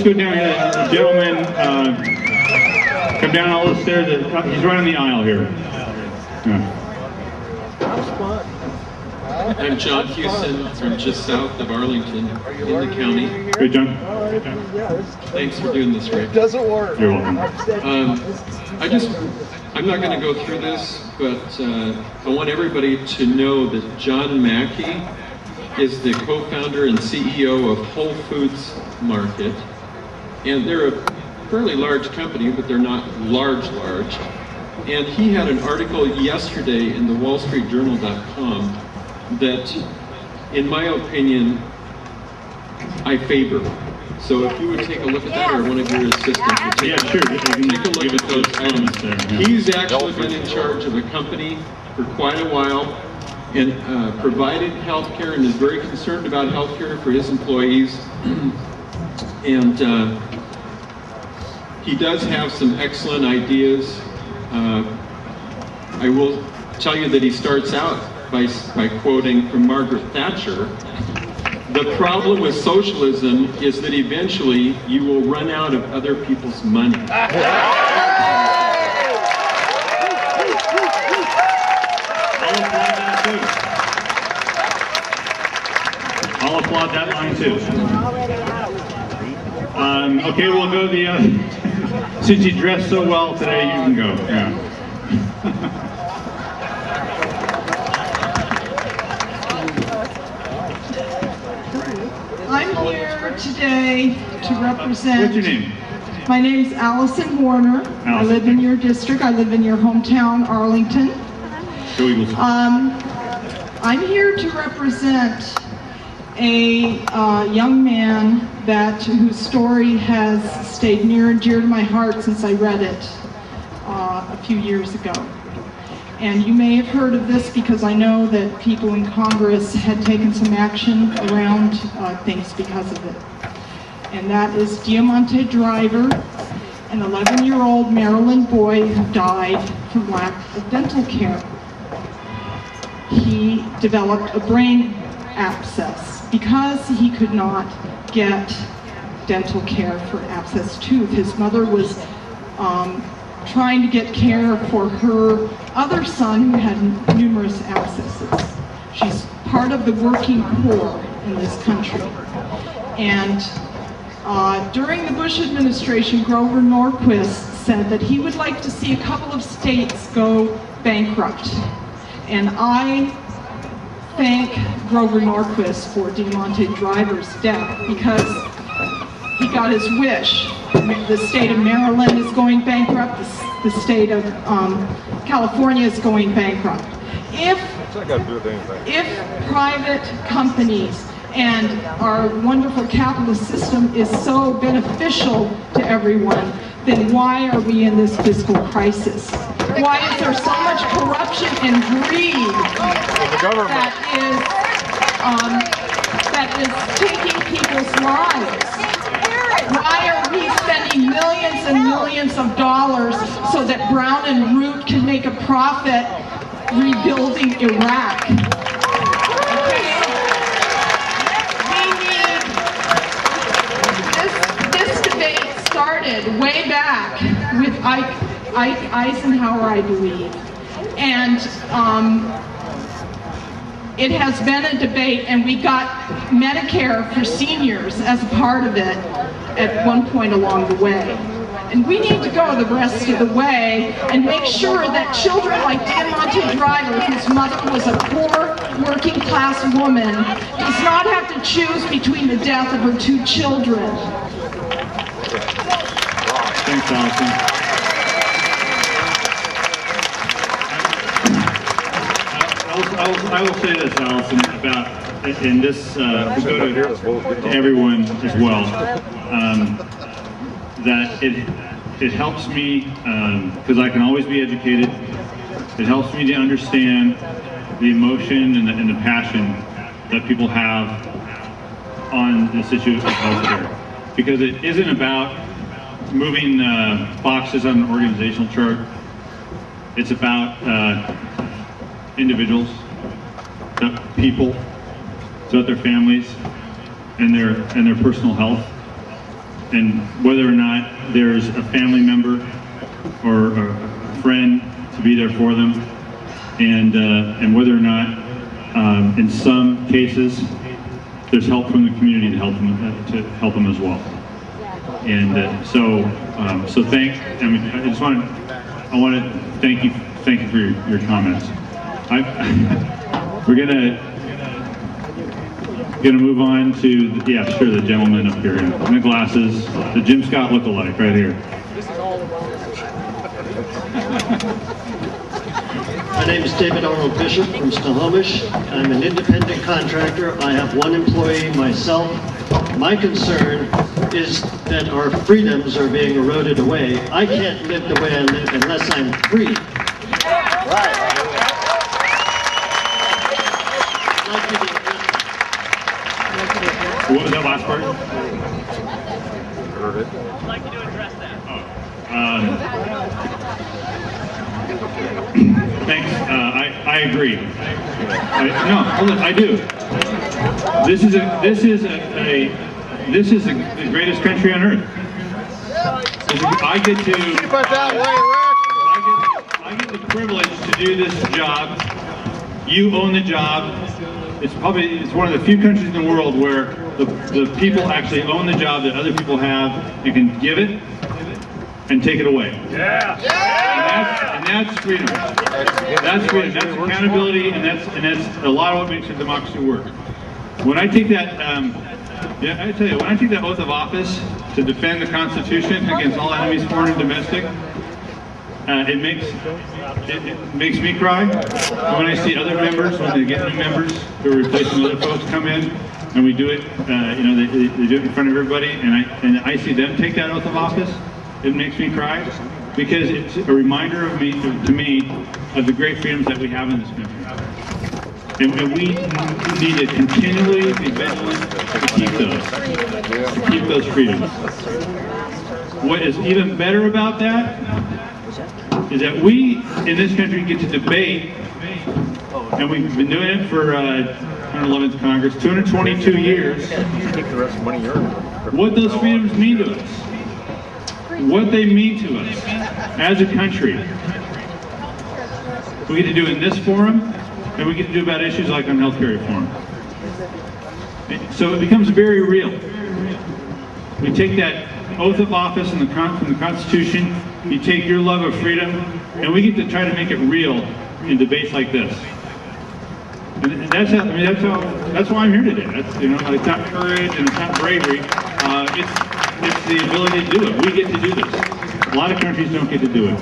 go down here. The gentleman, come down all the stairs. He's right on the aisle here. Yeah. I'm John Houston from just south of Arlington in the county. Hey, John. Thanks for doing this, Rick. Doesn't work. You're welcome. I'm not going to go through this, but I want everybody to know that John Mackey is the co-founder and CEO of Whole Foods Market. And they're a fairly large company, but they're not large. And he had an article yesterday in the wallstreetjournal.com that, in my opinion, I favor. So if you would take a look at that, or one of your assistants would take a look at those items. He's actually been in charge of a company for quite a while and provided health care and is very concerned about health care for his employees. And he does have some excellent ideas. I will tell you that he starts out by quoting from Margaret Thatcher, "The problem with socialism is that eventually you will run out of other people's money." I'll applaud that line too. Okay, we'll go the since you dressed so well today, you can go. Yeah. I'm here today to represent... What's your name? My name's Allison Warner. Allison. I live in your district. I live in your hometown, Arlington. Go Eagles. I'm here to represent a young man whose story has stayed near and dear to my heart since I read it a few years ago. And you may have heard of this because I know that people in Congress had taken some action around things because of it. And that is Diamante Driver, an 11-year-old Maryland boy who died from lack of dental care. He developed a brain abscess because he could not get dental care for abscessed tooth. His mother was trying to get care for her other son who had numerous abscesses. She's part of the working poor in this country. And during the Bush administration, Grover Norquist said that he would like to see a couple of states go bankrupt. And I thank Grover Norquist for Diamante Driver's death because he got his wish. The state of Maryland is going bankrupt. The state of California is going bankrupt. If private companies and our wonderful capitalist system is so beneficial to everyone, then why are we in this fiscal crisis? Why is there so much corruption and greed that is taking people's lives? Why are we spending millions and millions of dollars so that Brown and Root can make a profit rebuilding Iraq? This debate started way back with Eisenhower, I believe, and it has been a debate, and we got Medicare for seniors as a part of it at one point along the way. And we need to go the rest of the way and make sure that children like Diamante Driver, whose mother was a poor working class woman, does not have to choose between the death of her two children. Thanks, Allison. I will say this, Allison, about, and this to go to everyone as well, that it helps me, because I can always be educated, it helps me to understand the emotion and the passion that people have on this issue of healthcare. Because it isn't about moving boxes on an organizational chart. It's about individuals, people, so that their families and their personal health. and whether or not there's a family member or a friend to be there for them, and whether or not, in some cases, there's help from the community to help them as well. And so I want to thank you for your comments. We're gonna move on to the gentleman up here in the glasses, the Jim Scott lookalike right here. My name is David Arnold Bishop from Snohomish. I'm an independent contractor. I have one employee myself. My concern is that our freedoms are being eroded away. I can't live the way I live unless I'm free. Right. What was that last part? Heard it. I'd like you to address that. Thanks. I agree. I do. This is the greatest country on earth. I get to. Keep it that way, Rick. I get the privilege to do this job. You own the job. It's one of the few countries in the world where the people actually own the job that other people have and can give it and take it away. Yeah. And that's freedom. That's freedom. That's accountability, and that's a lot of what makes a democracy work. When I take that, I tell you, when I take that oath of office to defend the Constitution against all enemies, foreign and domestic, it makes me cry. And when I see other members, when they get new members who are replacing other folks come in, and we do it, they do it in front of everybody, and I see them take that oath of office, it makes me cry, because it's a reminder to me of the great freedoms that we have in this country. And we need to continually be vigilant to keep those freedoms. What is even better about that is that we in this country get to debate, and we've been doing it for 111th Congress, 222 years, Take the rest of the money you earn. what those freedoms mean to us, what they mean to us as a country. We get to do in this forum, and we get to do about issues like on healthcare reform. So it becomes very real. We take that oath of office from the Constitution, you take your love of freedom, and we get to try to make it real in debates like this. And that's why I'm here today. It's not courage and it's not bravery. It's the ability to do it. We get to do this. A lot of countries don't get to do it.